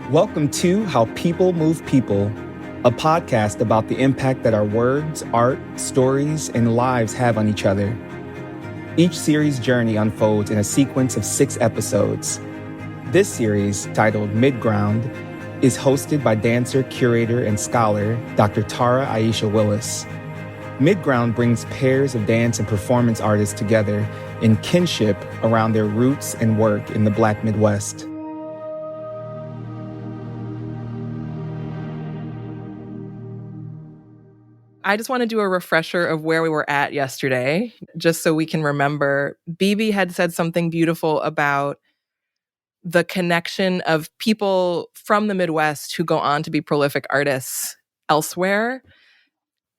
Welcome to How People Move People, a podcast about the impact that our words, art, stories, and lives have on each other. Each series journey unfolds in a sequence of 6 episodes. This series, titled Midground, is hosted by dancer, curator, and scholar Dr. Tara Aisha Willis. Midground brings pairs of dance and performance artists together in kinship around their roots and work in the Black Midwest. I just want to do a refresher of where we were at yesterday, just so we can remember. Bebe had said something beautiful about the connection of people from the Midwest who go on to be prolific artists elsewhere.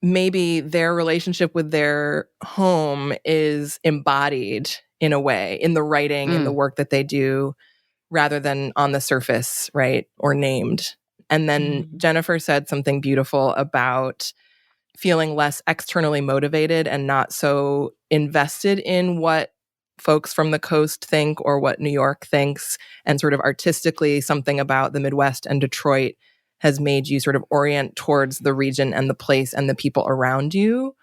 Maybe their relationship with their home is embodied in a way, in the writing, in the work that they do, rather than on the surface, right, or named. And then Jennifer said something beautiful about feeling less externally motivated and not so invested in what folks from the coast think or what New York thinks, and sort of artistically something about the Midwest and Detroit has made you sort of orient towards the region and the place and the people around you,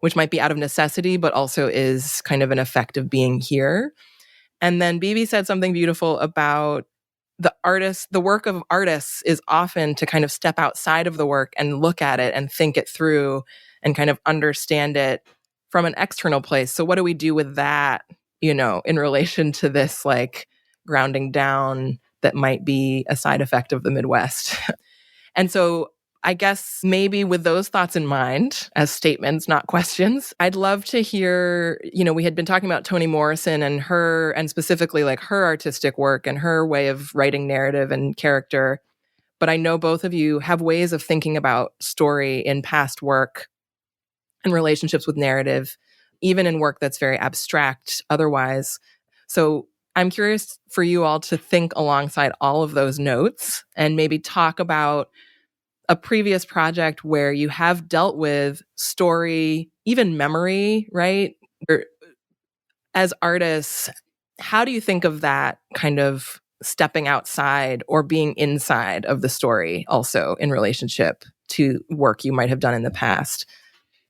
which might be out of necessity, but also is kind of an effect of being here. And then Bebe said something beautiful about the work of artists is often to kind of step outside of the work and look at it and think it through and kind of understand it from an external place. So what do we do with that, in relation to this like grounding down that might be a side effect of the Midwest? And so I guess maybe with those thoughts in mind as statements, not questions, I'd love to hear, we had been talking about Toni Morrison and specifically like her artistic work and her way of writing narrative and character. But I know both of you have ways of thinking about story in past work and relationships with narrative, even in work that's very abstract otherwise. So I'm curious for you all to think alongside all of those notes and maybe talk about a previous project where you have dealt with story, even memory, right? As artists, how do you think of that kind of stepping outside or being inside of the story also in relationship to work you might have done in the past?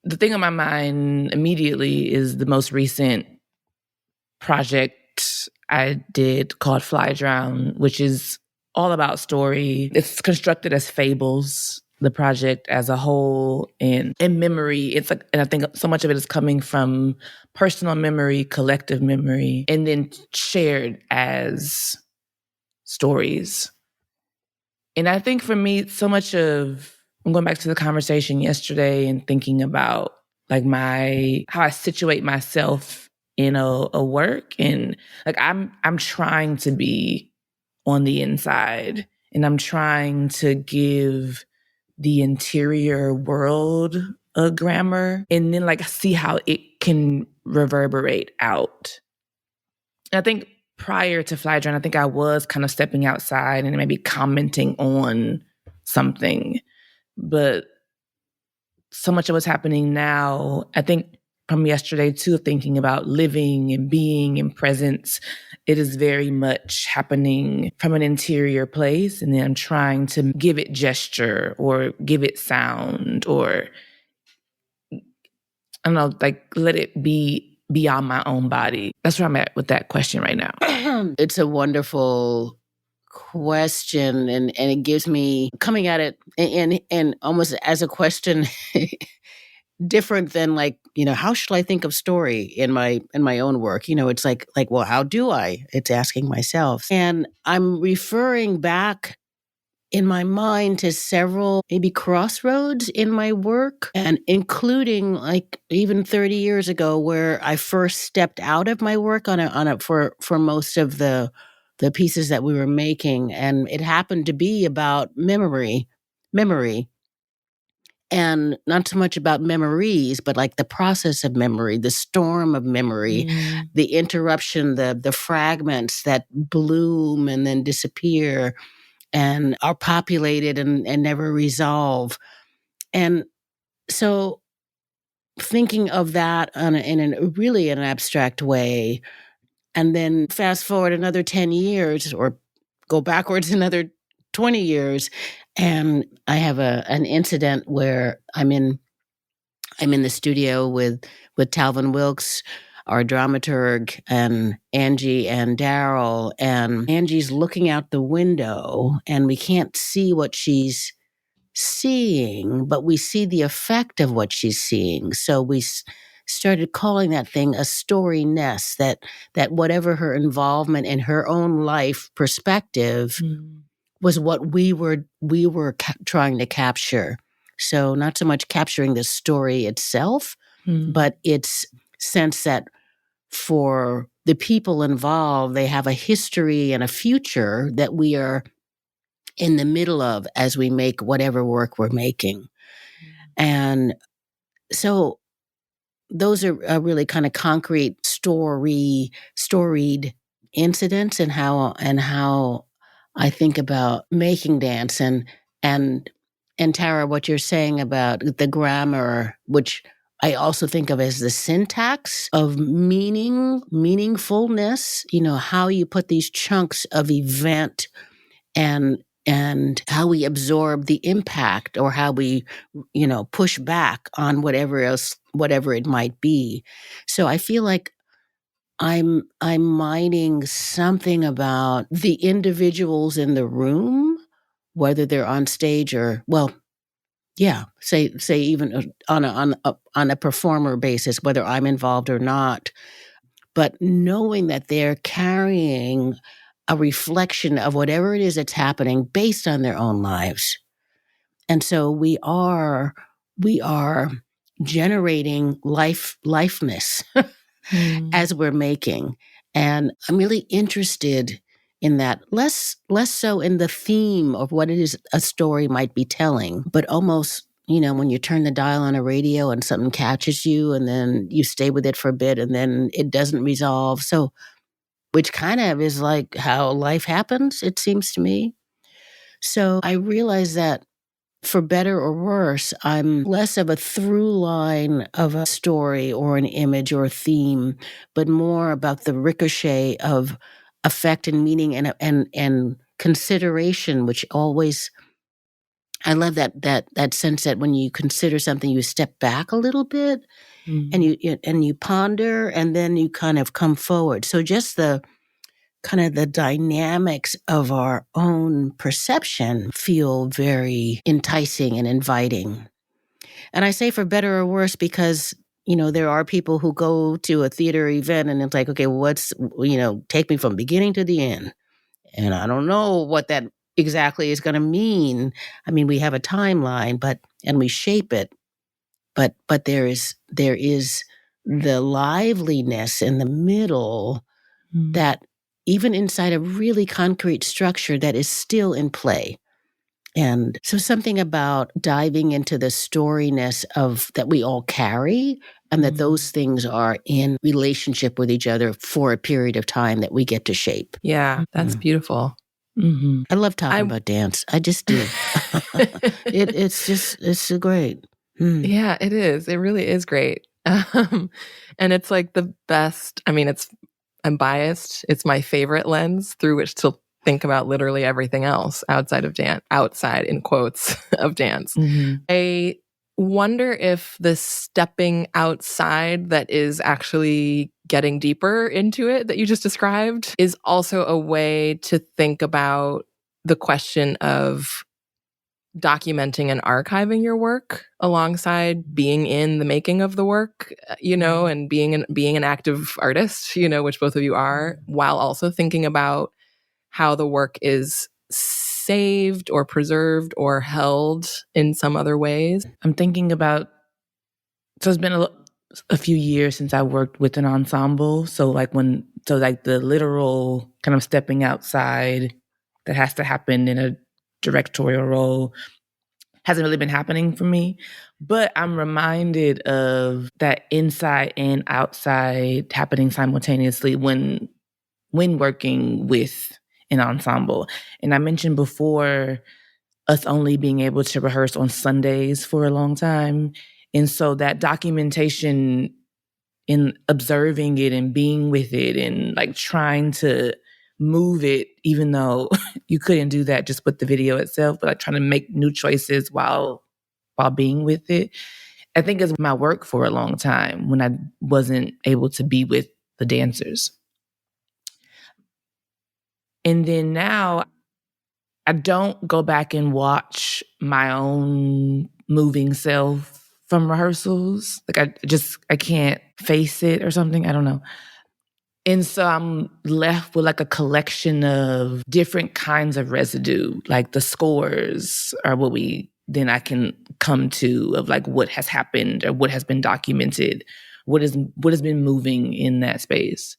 The thing on my mind immediately is the most recent project I did called Fly Drown, which is all about story. It's constructed as fables, the project as a whole, and in memory. And I think so much of it is coming from personal memory, collective memory, and then shared as stories. And I think for me, so much of, I'm going back to the conversation yesterday and thinking about like how I situate myself in a work, and like I'm trying to be on the inside, and I'm trying to give the interior world a grammar and then like see how it can reverberate out. And I think prior to Fly Drown, I think I was kind of stepping outside and maybe commenting on something. But so much of what's happening now, I think from yesterday too, thinking about living and being in presence, it is very much happening from an interior place. And then I'm trying to give it gesture or give it sound or, I don't know, like let it be beyond my own body. That's where I'm at with that question right now. It's a wonderful question, and it gives me coming at it and almost as a question different than like, how should I think of story in my own work? It's like, well, how do I? It's asking myself. And I'm referring back in my mind to several maybe crossroads in my work, and including like even 30 years ago where I first stepped out of my work for most of the pieces that we were making. And it happened to be about memory. And not so much about memories, but like the process of memory, the storm of memory, the interruption, the fragments that bloom and then disappear and are populated and never resolve. And so thinking of that in a really an abstract way, and then fast forward another 10 years or go backwards another 20 years. And I have an incident where I'm in the studio with Talvin Wilkes, our dramaturg, and Angie and Daryl. And Angie's looking out the window, and we can't see what she's seeing, but we see the effect of what she's seeing. So we started calling that thing a story nest, that whatever her involvement in her own life perspective was what we were trying to capture. So not so much capturing the story itself, but its sense that for the people involved, they have a history and a future that we are in the middle of as we make whatever work we're making. And so those are really kind of concrete storied incidents and how I think about making dance. And Tara, what you're saying about the grammar, which I also think of as the syntax of meaningfulness, how you put these chunks of event and how we absorb the impact, or how we, push back on whatever it might be. So I feel like I'm mining something about the individuals in the room, whether they're on stage or, say even on a performer basis, whether I'm involved or not, but knowing that they're carrying a reflection of whatever it is that's happening based on their own lives. And so we are generating lifeness as we're making. And I'm really interested in that, less so in the theme of what it is a story might be telling, but almost, when you turn the dial on a radio and something catches you and then you stay with it for a bit and then it doesn't resolve. So, which kind of is like how life happens, it seems to me. So I realize that for better or worse, I'm less of a through line of a story or an image or a theme, but more about the ricochet of effect and meaning and consideration, which always, I love that sense that when you consider something, you step back a little bit and you ponder, and then you kind of come forward. So just the dynamics of our own perception feel very enticing and inviting. And I say for better or worse because, there are people who go to a theater event and it's like, okay, take me from beginning to the end. And I don't know what that exactly is going to mean. I mean, we have a timeline, and we shape it, but there is the liveliness in the middle that even inside a really concrete structure that is still in play. And so something about diving into the storyness of that we all carry, and that those things are in relationship with each other for a period of time that we get to shape. Yeah, that's beautiful. I love talking about dance. I just do. It's so great. Yeah, it is. It really is great. And it's like the best. I mean, I'm biased. It's my favorite lens through which to think about literally everything else outside of dance, outside in quotes of dance. I wonder if the stepping outside that is actually getting deeper into it that you just described is also a way to think about the question of documenting and archiving your work alongside being in the making of the work, and being an active artist, which both of you are, while also thinking about how the work is saved or preserved or held in some other ways. I'm thinking about, so it's been a few years since I worked with an ensemble. So the literal kind of stepping outside that has to happen in a directorial role hasn't really been happening for me. But I'm reminded of that inside and outside happening simultaneously when working with an ensemble. And I mentioned before us only being able to rehearse on Sundays for a long time. And so that documentation in observing it and being with it and like trying to move it, even though you couldn't do that just with the video itself, but like trying to make new choices while being with it. I think it's my work for a long time when I wasn't able to be with the dancers. And then now I don't go back and watch my own moving self from rehearsals. Like I can't face it or something. I don't know. And so I'm left with like a collection of different kinds of residue, like the scores are what then I can come to of like what has happened or what has been documented, what has been moving in that space.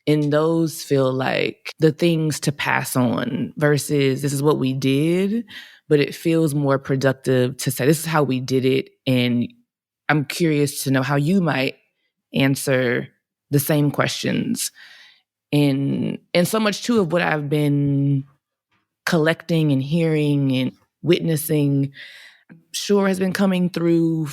And those feel like the things to pass on versus this is what we did, but it feels more productive to say this is how we did it. And I'm curious to know how you might answer the same questions. And so much too of what I've been collecting and hearing and witnessing, sure has been coming through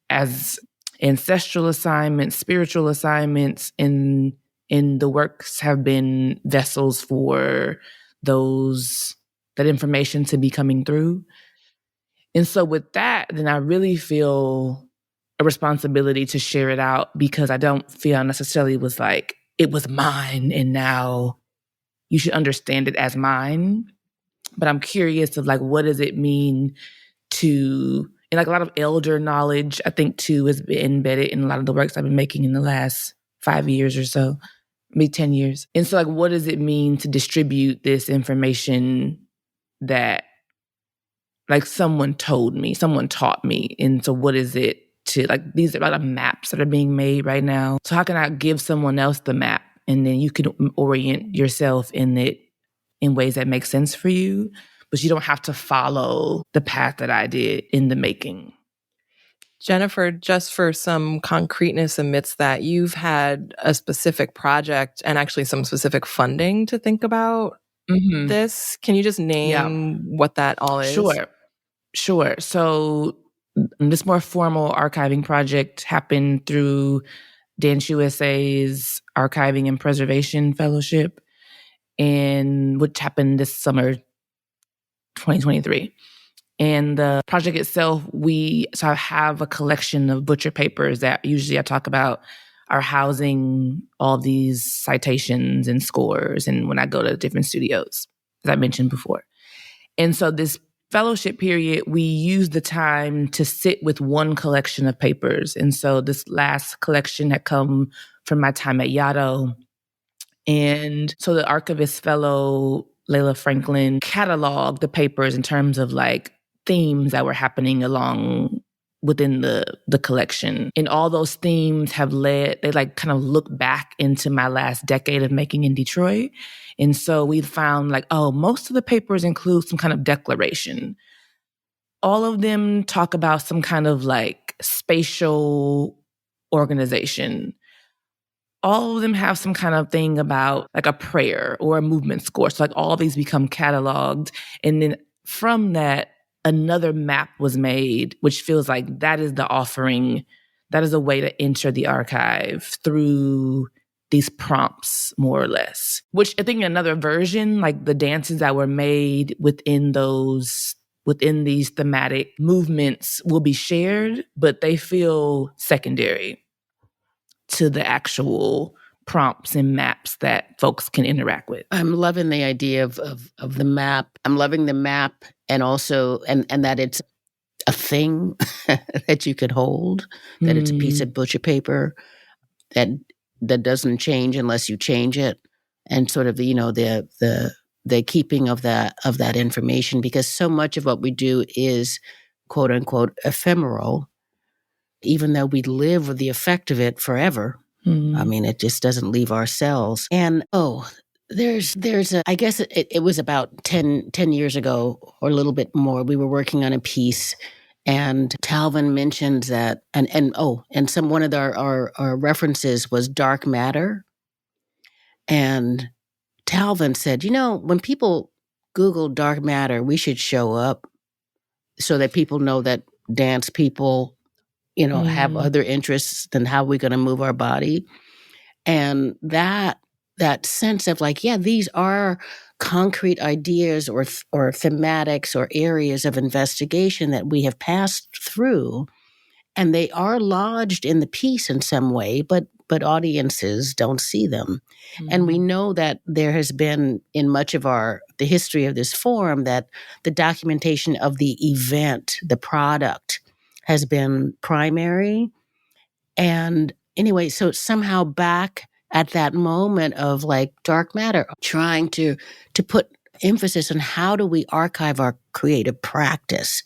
as ancestral assignments, spiritual assignments, and the works have been vessels for that information to be coming through. And so with that, then I really feel a responsibility to share it out because I don't feel necessarily it was mine and now you should understand it as mine. But I'm curious of like, what does it mean to, and like a lot of elder knowledge, I think too, has been embedded in a lot of the works I've been making in the last 5 years or so, maybe 10 years. And so like, what does it mean to distribute this information that like someone told me, someone taught me? And so what is it to like, these are a lot of maps that are being made right now. So how can I give someone else the map and then you can orient yourself in it in ways that make sense for you, but you don't have to follow the path that I did in the making. Jennifer, just for some concreteness amidst that, you've had a specific project and actually some specific funding to think about this. Can you just name what that all is? Sure. So this more formal archiving project happened through Dance USA's Archiving and Preservation Fellowship, and which happened this summer, 2023. And the project itself, I have a collection of butcher papers that usually I talk about are housing all these citations and scores and when I go to different studios, as I mentioned before. And so this fellowship period, we used the time to sit with one collection of papers. And so this last collection had come from my time at Yaddo. And so the archivist fellow, Layla Franklin, cataloged the papers in terms of like themes that were happening along within the collection. And all those themes they like kind of look back into my last decade of making in Detroit. And so we found like, most of the papers include some kind of declaration. All of them talk about some kind of like spatial organization. All of them have some kind of thing about like a prayer or a movement score. So like all these become cataloged. And then from that, another map was made, which feels like that is the offering. That is a way to enter the archive through these prompts, more or less. Which I think another version, like the dances that were made within these thematic movements will be shared, but they feel secondary to the actual prompts and maps that folks can interact with. I'm loving the idea of the map. I'm loving the map and also, and that it's a thing that you could hold, that it's a piece of butcher paper that doesn't change unless you change it. And sort of, the keeping of that information, because so much of what we do is quote unquote ephemeral, even though we live with the effect of it forever. I mean, it just doesn't leave our cells. And, I guess it was about 10 years ago or a little bit more, we were working on a piece and Talvin mentioned that, and one of our references was dark matter. And Talvin said, when people Google dark matter, we should show up so that people know that dance people have other interests than how we're going to move our body. And that that sense of like, yeah, these are concrete ideas or thematics or areas of investigation that we have passed through, and they are lodged in the piece in some way, but audiences don't see them. And we know that there has been in much of the history of this forum that the documentation of the event, the product, has been primary. And anyway, so somehow back at that moment of like dark matter, trying to put emphasis on how do we archive our creative practice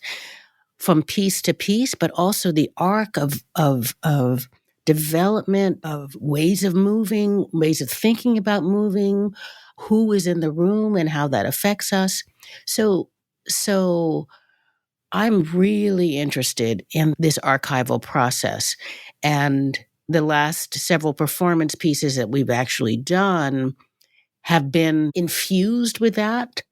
from piece to piece, but also the arc of development of ways of moving, ways of thinking about moving, who is in the room and how that affects us. So I'm really interested in this archival process. And the last several performance pieces that we've actually done have been infused with that.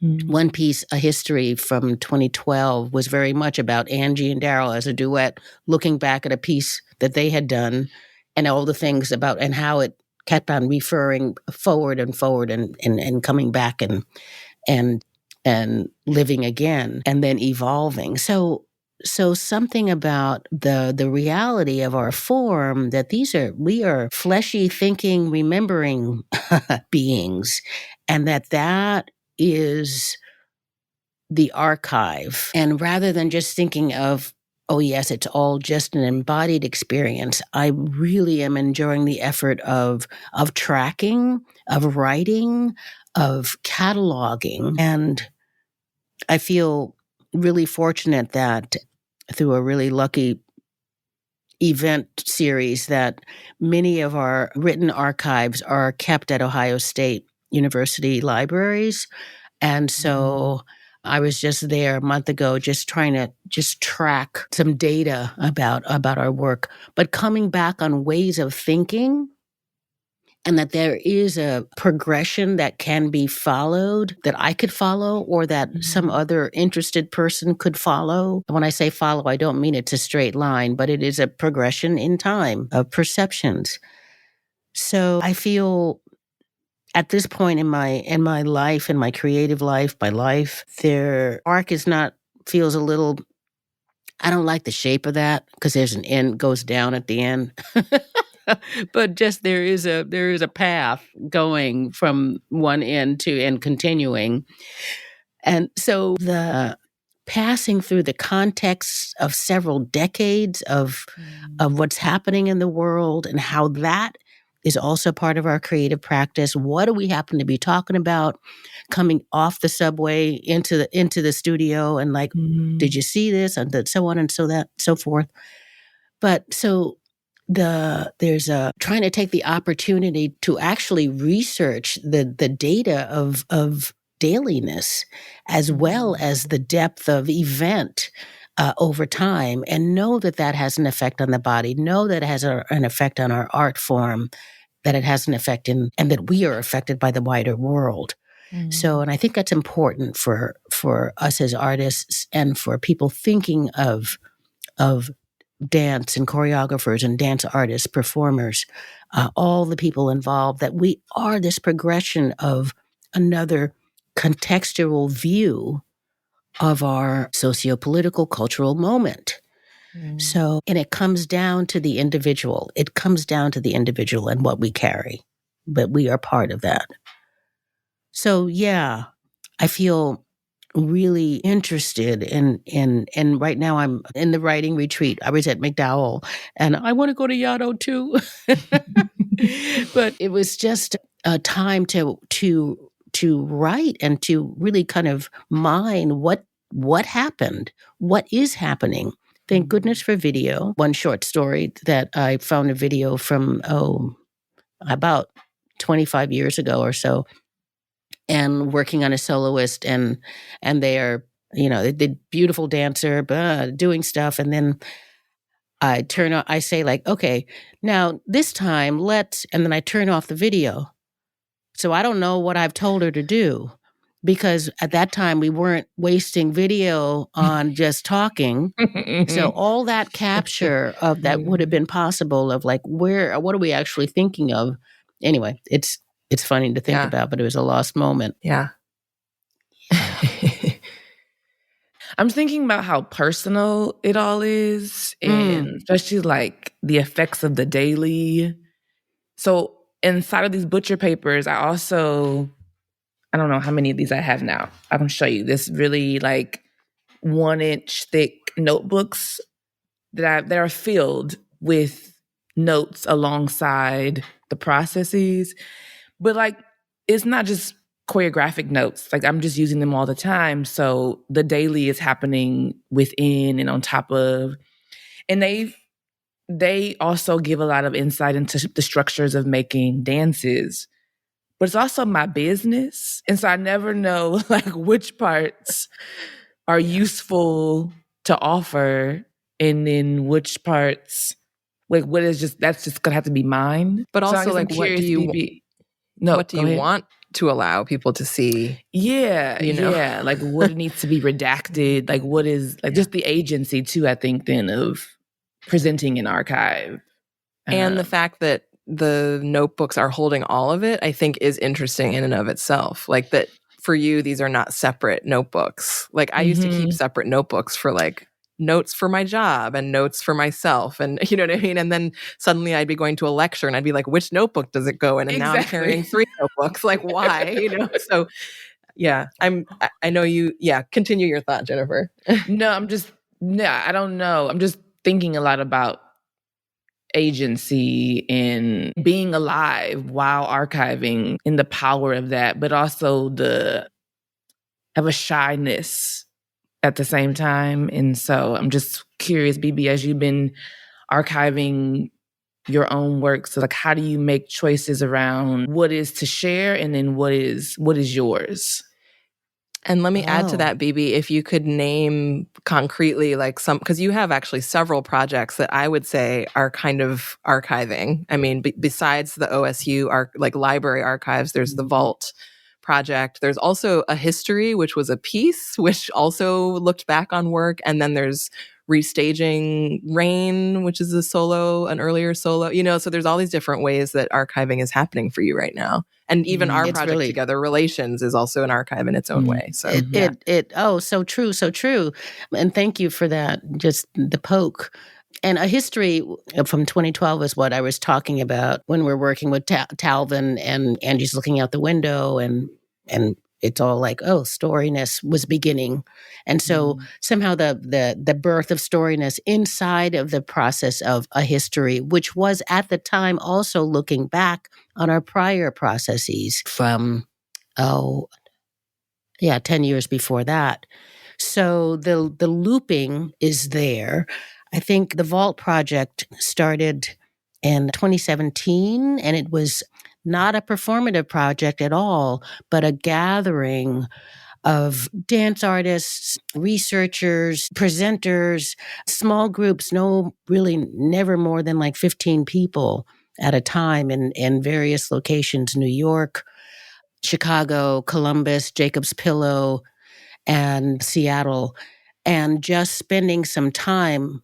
One piece, A History from 2012, was very much about Angie and Daryl as a duet, looking back at a piece that they had done and all the things about and how it kept on referring forward and forward and coming back and living again and then evolving. So something about the reality of our form that we are fleshy, thinking, remembering beings, and that is the archive. And rather than just thinking of, oh yes, it's all just an embodied experience, I really am enjoying the effort of tracking, of writing, of cataloging. And I feel really fortunate that through a really lucky event series that many of our written archives are kept at Ohio State University libraries. And so I was just there a month ago, just trying to track some data about our work, but coming back on ways of thinking, and that there is a progression that can be followed, that I could follow, or that some other interested person could follow. When I say follow, I don't mean it's a straight line, but it is a progression in time of perceptions. So I feel at this point in my life, in my creative life, my life, their arc feels a little, I don't like the shape of that because there's an end, goes down at the end. But just there is a path going from one end to and continuing. And so the passing through the context of several decades of what's happening in the world and how that is also part of our creative practice. What do we happen to be talking about coming off the subway into the studio and like, did you see this? And so on and so forth. But so there's trying to take the opportunity to actually research the data of dailiness as well as the depth of event over time, and know that has an effect on the body, know that it has an effect on our art form, that it has an effect and that we are affected by the wider world. So, and I think that's important for us as artists and for people thinking of dance and choreographers and dance artists, performers, all the people involved, that we are this progression of another contextual view of our socio-political cultural moment. So, and it comes down to the individual. It comes down to the individual and what we carry, but we are part of that. So, yeah, I feel really interested in right now I'm in the writing retreat. I was at McDowell and I want to go to Yaddo too. But it was just a time to write and to really kind of mine what happened, what is happening. Thank goodness for video. One short story that I found a video from about 25 years ago or so, and working on a soloist, and they are, the beautiful dancer, doing stuff. And then I say like, okay, now this time and then I turn off the video. So I don't know what I've told her to do, because at that time we weren't wasting video on just talking. So all that capture of that would have been possible of like, what are we actually thinking of? Anyway, it's it's funny to think about, but it was a lost moment. Yeah. I'm thinking about how personal it all is, and especially like the effects of the daily. So inside of these butcher papers, I don't know how many of these I have now. I can show you this really like 1-inch thick notebooks that are filled with notes alongside the processes. But like, it's not just choreographic notes. Like, I'm just using them all the time. So the daily is happening within and on top of. And they also give a lot of insight into the structures of making dances. But it's also my business. And so I never know like which parts are useful to offer and then which parts, like that's just gonna have to be mine. But So also like what do you want to allow people to see? Yeah, yeah. Like what needs to be redacted? Like what is like just the agency too, I think, then of presenting an archive. And the fact that the notebooks are holding all of it, I think is interesting in and of itself. Like that for you, these are not separate notebooks. Like I used to keep separate notebooks for like notes for my job and notes for myself. And you know what I mean? And then suddenly I'd be going to a lecture and I'd be like, which notebook does it go in? And now I'm carrying 3 notebooks. Like why? You know? So yeah, I know you, continue your thought, Jennifer. I don't know. I'm just thinking a lot about agency and being alive while archiving and the power of that, but also have a shyness at the same time. And so I'm just curious, Bebe, as you've been archiving your own work, so like how do you make choices around what is to share and then what is yours? And let me add to that, Bebe, if you could name concretely like some, because you have actually several projects that I would say are kind of archiving. I mean, besides the OSU like library archives, there's the Vault project. There's also a history, which was a piece, which also looked back on work. And then there's restaging Wherein, which is an earlier solo, so there's all these different ways that archiving is happening for you right now. And even our project together, Relations, is also an archive in its own way. So so true, so true. And thank you for that, just the poke. And a history from 2012 is what I was talking about when we're working with Talvin and Angie's looking out the window and it's all like, storiness was beginning. And so somehow the birth of storiness inside of the process of a history, which was at the time also looking back on our prior processes from, 10 years before that. So the looping is there. I think the Vault project started in 2017, and it was not a performative project at all, but a gathering of dance artists, researchers, presenters, small groups, never more than like 15 people at a time in various locations, New York, Chicago, Columbus, Jacob's Pillow, and Seattle, and just spending some time,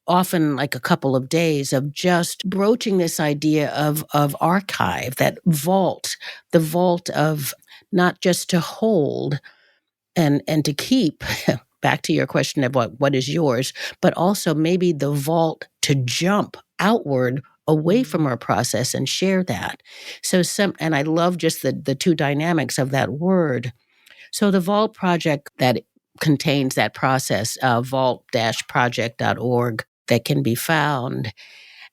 often like a couple of days, of just broaching this idea of archive, that vault, the vault of not just to hold and to keep, back to your question of what is yours, but also maybe the vault to jump outward away from our process and share that. And I love just the two dynamics of that word. So the Vault project that contains that process, vault-project.org, that can be found.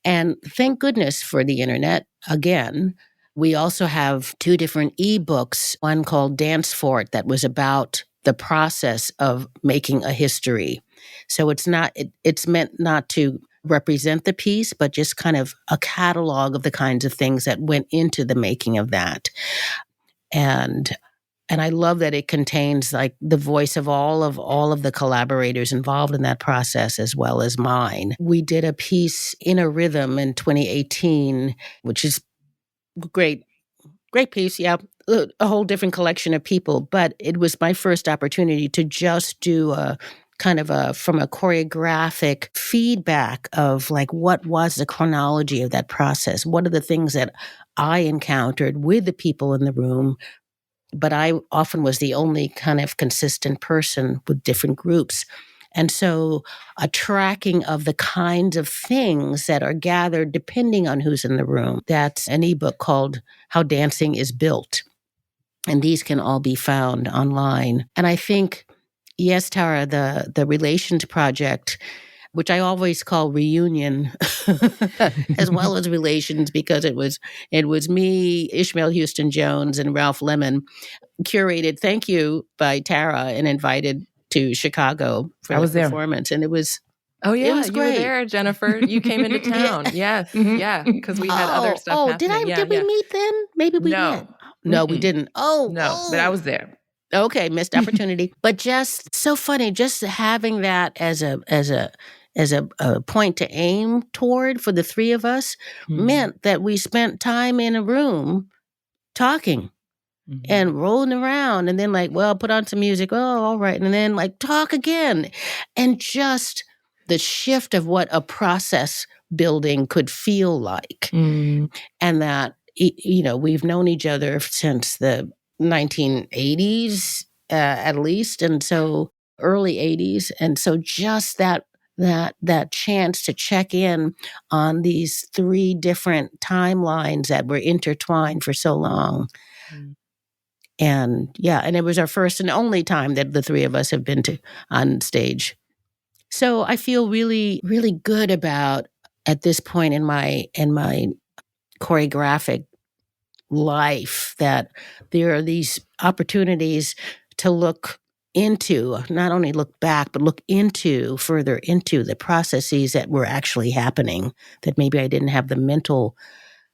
And thank goodness for the internet. Again, we also have 2 different ebooks, one called Dance For It that was about the process of making a history. So it's meant not to represent the piece, but just kind of a catalog of the kinds of things that went into the making of that. And I love that it contains like the voice of all of the collaborators involved in that process, as well as mine. We did a piece in a rhythm in 2018, which is great piece. Yeah. A whole different collection of people, but it was my first opportunity to just do a kind of from a choreographic feedback of like, what was the chronology of that process? What are the things that I encountered with the people in the room? But I often was the only kind of consistent person with different groups. And so a tracking of the kinds of things that are gathered depending on who's in the room. That's an ebook called How Dancing is Built. And these can all be found online. And I think, yes, Tara, the Relations Project, which I always call Reunion, as well as Relations, because it was me, Ishmael Houston Jones, and Ralph Lemon, curated, thank you, by Tara, and invited to Chicago for the performance. And it was Oh yeah, it was you great. were there, Jennifer. You came into town. Yes, yeah, because we had other stuff happening. Did we meet then? Maybe we did. No, we didn't. But I was there. Okay, missed opportunity. But just so funny, just having that as a point to aim toward for the three of us meant that we spent time in a room talking. And rolling around, and then like, well, put on some music. Oh, all right. And then like talk again. And just the shift of what a process building could feel like. And that, we've known each other since the 1980s, at least. And so early 80s. And so just that chance to check in on these three different timelines that were intertwined for so long. And and it was our first and only time that the three of us have been on stage. So I feel really, really good about at this point in my choreographic life that there are these opportunities to look into, not only look back, but look further into the processes that were actually happening that maybe I didn't have the mental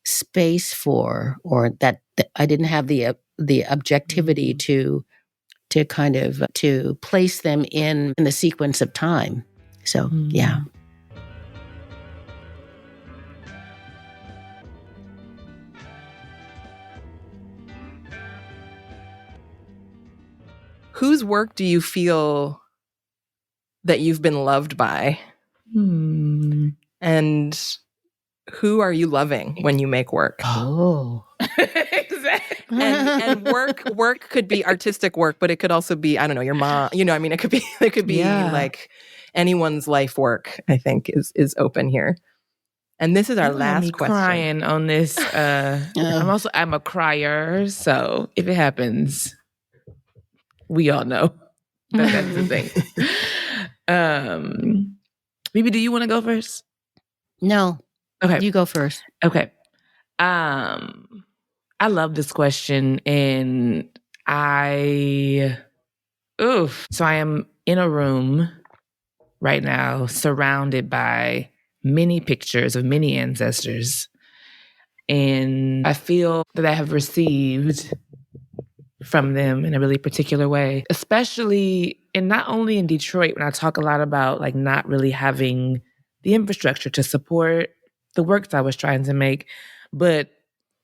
space for, or that I didn't have the objectivity to kind of to place them in the sequence of time. So yeah. Whose work do you feel that you've been loved by? And who are you loving when you make work? Oh. Exactly. And work could be artistic work, but it could also be, I don't know, your mom, it could be like anyone's life work, I think is open here. And this is our last question. Crying on this. I'm a crier, so if it happens, we all know that's the thing. Bebe, do you want to go first? No. Okay. You go first. Okay. I love this question, and so I am in a room right now surrounded by many pictures of many ancestors, and I feel that I have received from them in a really particular way, especially, and not only in Detroit, when I talk a lot about like not really having the infrastructure to support the works I was trying to make, but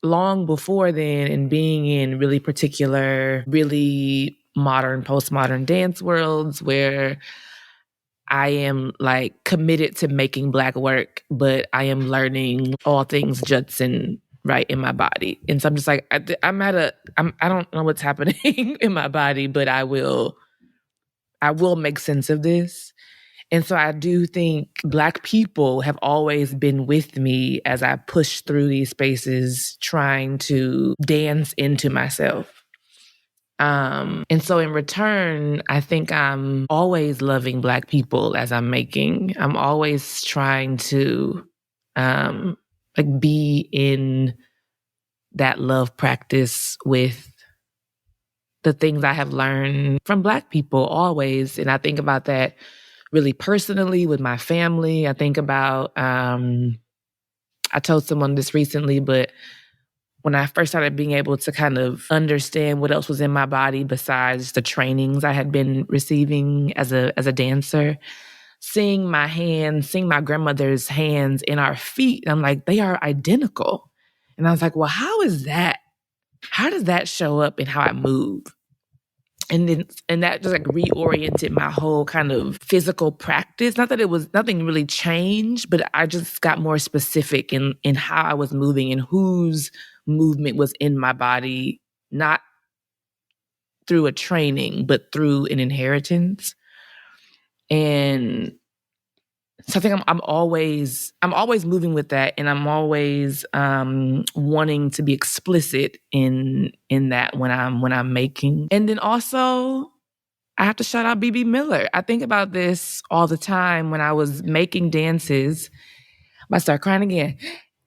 long before then, and being in really particular, really modern, postmodern dance worlds where I am like committed to making Black work, but I am learning all things Judson right in my body. And so I'm just like, I don't know what's happening in my body, but I will make sense of this. And so I do think Black people have always been with me as I push through these spaces, trying to dance into myself. And so in return, I think I'm always loving Black people as I'm making. I'm always trying to be in that love practice with the things I have learned from Black people always. And I think about that really personally with my family. I think about, I told someone this recently, but when I first started being able to kind of understand what else was in my body besides the trainings I had been receiving as a dancer, seeing my grandmother's hands in our feet, and I'm like, they are identical. And I was like, well, how is that? How does that show up in how I move? And that just like reoriented my whole kind of physical practice. Not that it was nothing really changed, but I just got more specific in how I was moving and whose movement was in my body, not through a training, but through an inheritance. And so I think I'm always moving with that, and I'm always wanting to be explicit in that when I'm making. And then also, I have to shout out Bebe Miller. I think about this all the time when I was making dances. I might start crying again.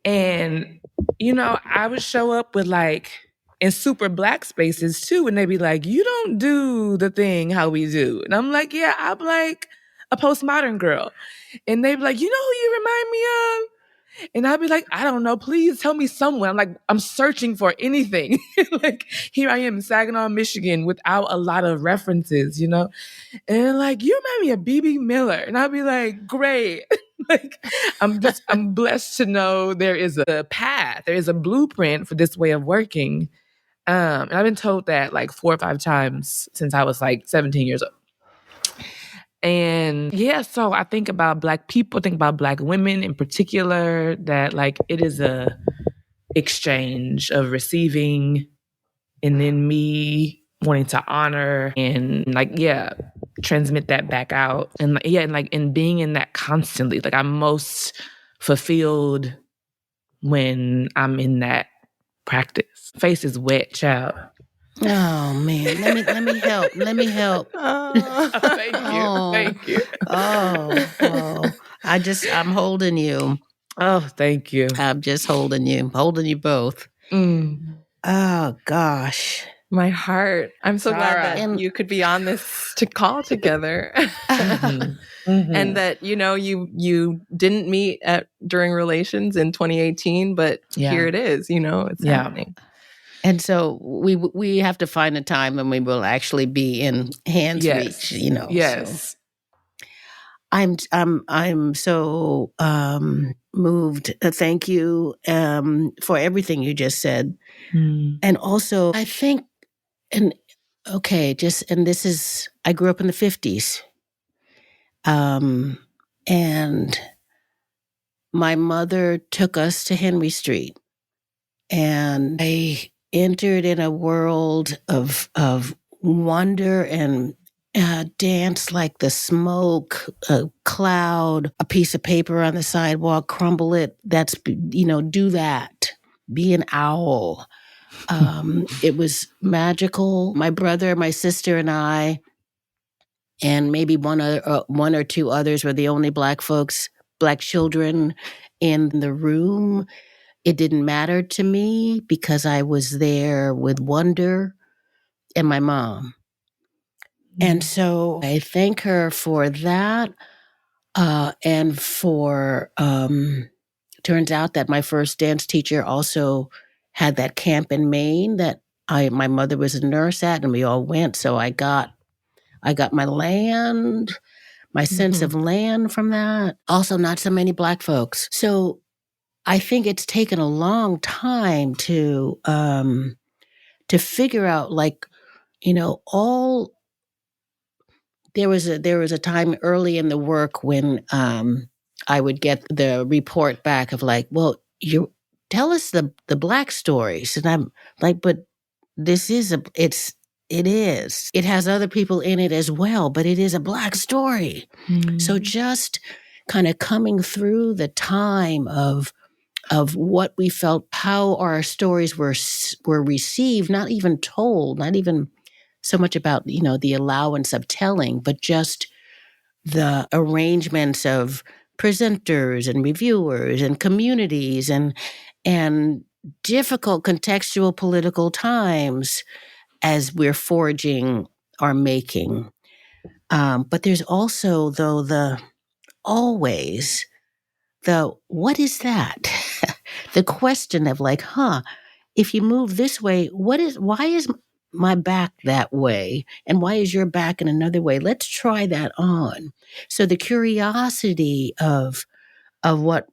And, I would show up with like, in super Black spaces too, and they'd be like, you don't do the thing how we do. And I'm like, yeah, I'm like a postmodern girl. And they'd be like, you know who you remind me of? And I'd be like, I don't know, please tell me someone. I'm like, I'm searching for anything. Like, here I am in Saginaw, Michigan, without a lot of references, And they're like, you remind me of Bebe Miller. And I'd be like, great. Like, I'm blessed to know there is a path, there is a blueprint for this way of working. And I've been told that like 4 or 5 times since I was like 17 years old. And yeah, so I think about Black people, think about Black women in particular, that like it is a exchange of receiving and then me wanting to honor and like, yeah, transmit that back out. And yeah, and being in that constantly, like I'm most fulfilled when I'm in that practice. Face is wet, child. Oh man, let me help. Let me help. Thank you. Thank you. I'm holding you. Oh, thank you. I'm just holding you. Holding you both. Oh gosh. My heart. I'm so glad Tara. that you could be on this call together. And that, you didn't meet during Relations in 2018, but here it is, it's happening. And so we have to find a time when we will actually be in hands reach, Yes. So. I'm so moved. Thank you for everything you just said. And also, I think, I grew up in the 50s. And my mother took us to Henry Street. And I entered in a world of wonder and dance like the smoke, a cloud, a piece of paper on the sidewalk, crumble it. That's, do that. Be an owl. It was magical. My brother, my sister, and I, and maybe one or two others were the only Black children in the room. It didn't matter to me because I was there with wonder and my mom. And so I thank her for that. And for, turns out that my first dance teacher also had that camp in Maine that my mother was a nurse at, and we all went. So I got my land, my sense of land from that. Also, not so many Black folks. So I think it's taken a long time to figure out, like, there was a time early in the work when I would get the report back of like, well, you tell us the Black stories, and I'm like, but this is it has other people in it as well, but it is a Black story. So just kind of coming through the time of what we felt, how our stories were received, not even told, not even so much about, the allowance of telling, but just the arrangements of presenters and reviewers and communities and difficult contextual political times as we're forging our making. But there's also, though, what is that? The question of like, if you move this way, why is my back that way? And why is your back in another way? Let's try that on. So the curiosity of what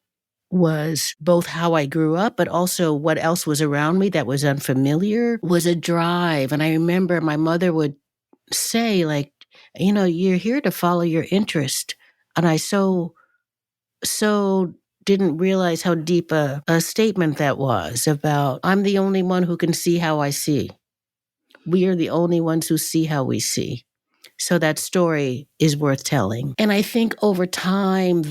was both how I grew up, but also what else was around me that was unfamiliar was a drive. And I remember my mother would say, like, you're here to follow your interest. And I so didn't realize how deep a statement that was about, I'm the only one who can see how I see. We are the only ones who see how we see. So that story is worth telling. And I think over time,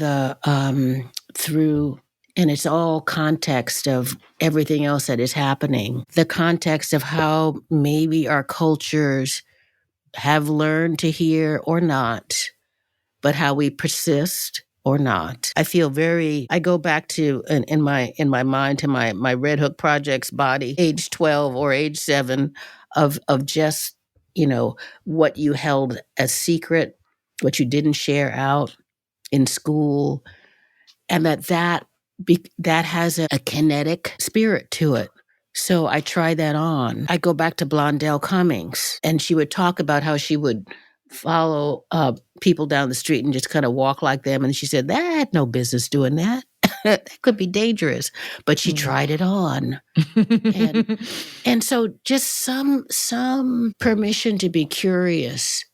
and it's all context of everything else that is happening, the context of how maybe our cultures have learned to hear or not, but how we persist or not. I go back to, in my mind, to my Red Hook Project's body, age 12 or age 7, of just, what you held as secret, what you didn't share out in school, and that has a kinetic spirit to it. So I try that on. I go back to Blondell Cummings, and she would talk about how she would follow people down the street and just kind of walk like them. And she said, that had no business doing that. That could be dangerous. But she tried it on. and so just some permission to be curious,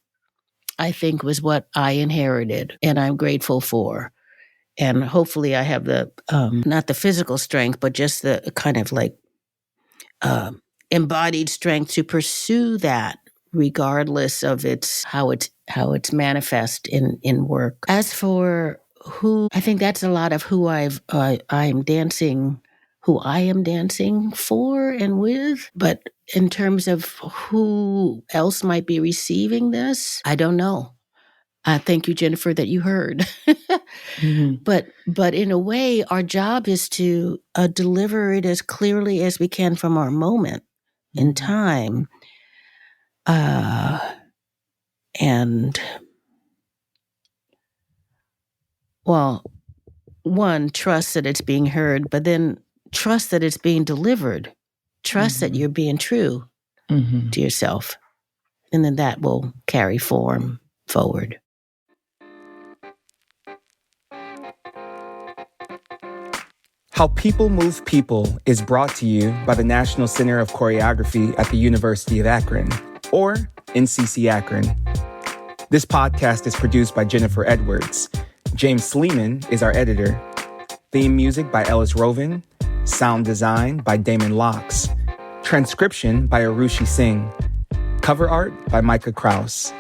I think, was what I inherited, and I'm grateful for. And hopefully I have the, not the physical strength, but just the kind of like embodied strength to pursue that, regardless of how it's manifest in work. As for who, I think that's a lot of who I am dancing for and with. But in terms of who else might be receiving this, I don't know. Thank you, Jennifer, that you heard. Mm-hmm. But in a way, our job is to deliver it as clearly as we can from our moment in time. And, well, one, trust that it's being heard, but then trust that it's being delivered. Trust that you're being true to yourself. And then that will carry form forward. How People Move People is brought to you by the National Center of Choreography at the University of Akron, or NCC Akron. This podcast is produced by Jennifer Edwards. James Sleeman is our editor. Theme music by Ellis Rovin. Sound design by Damon Locks. Transcription by Arushi Singh. Cover art by Micah Krause.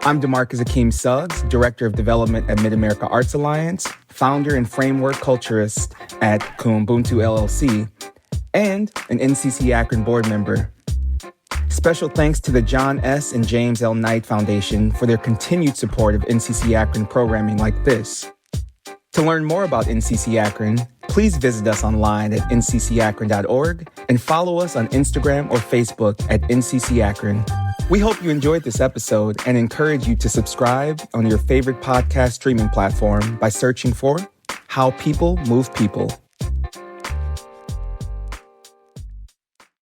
I'm DeMarcus Akeem Suggs, Director of Development at Mid-America Arts Alliance, founder and framework culturist at Kubuntu LLC, and an NCC Akron board member. Special thanks to the John S. and James L. Knight Foundation for their continued support of NCC Akron programming like this. To learn more about NCC Akron, please visit us online at nccakron.org and follow us on Instagram or Facebook at NCC Akron. We hope you enjoyed this episode and encourage you to subscribe on your favorite podcast streaming platform by searching for How People Move People.